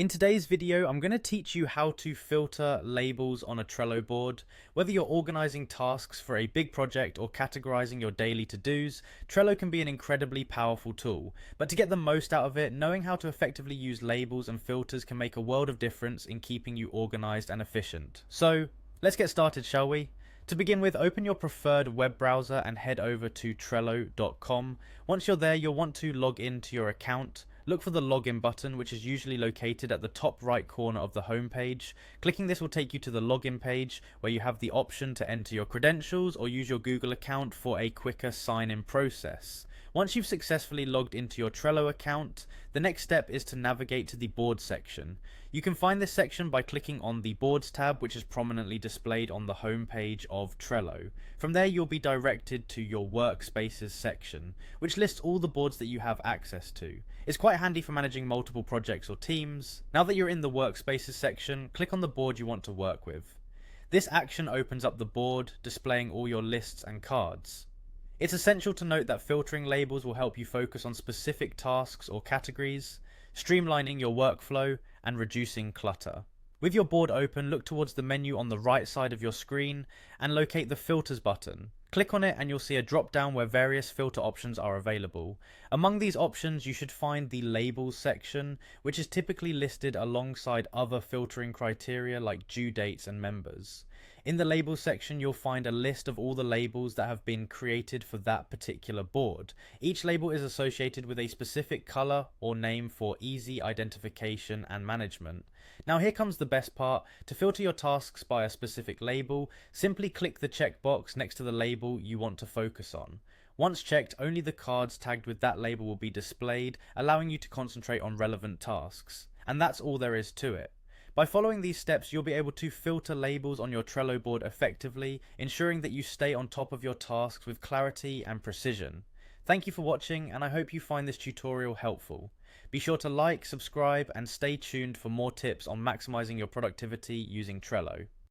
In today's video, I'm going to teach you how to filter labels on a Trello board. Whether you're organizing tasks for a big project or categorizing your daily to-dos, Trello can be an incredibly powerful tool. But to get the most out of it, knowing how to effectively use labels and filters can make a world of difference in keeping you organized and efficient. So, let's get started, shall we? To begin with, open your preferred web browser and head over to Trello.com. Once you're there, you'll want to log into your account. Look for the login button, which is usually located at the top right corner of the home page. Clicking this will take you to the login page, where you have the option to enter your credentials or use your Google account for a quicker sign-in process. Once you've successfully logged into your Trello account, the next step is to navigate to the Boards section. You can find this section by clicking on the Boards tab, which is prominently displayed on the home page of Trello. From there, you'll be directed to your Workspaces section, which lists all the boards that you have access to. It's quite handy for managing multiple projects or teams. Now that you're in the Workspaces section, click on the board you want to work with. This action opens up the board, displaying all your lists and cards. It's essential to note that filtering labels will help you focus on specific tasks or categories, streamlining your workflow and reducing clutter. With your board open, look towards the menu on the right side of your screen and locate the Filters button. Click on it and you'll see a drop down where various filter options are available. Among these options, you should find the Labels section, which is typically listed alongside other filtering criteria like due dates and members. In the Labels section, you'll find a list of all the labels that have been created for that particular board. Each label is associated with a specific color or name for easy identification and management. Now here comes the best part. To filter your tasks by a specific label, simply click the checkbox next to the label you want to focus on. Once checked, only the cards tagged with that label will be displayed, allowing you to concentrate on relevant tasks. And that's all there is to it. By following these steps, you'll be able to filter labels on your Trello board effectively, ensuring that you stay on top of your tasks with clarity and precision. Thank you for watching, and I hope you find this tutorial helpful. Be sure to like, subscribe, and stay tuned for more tips on maximizing your productivity using Trello.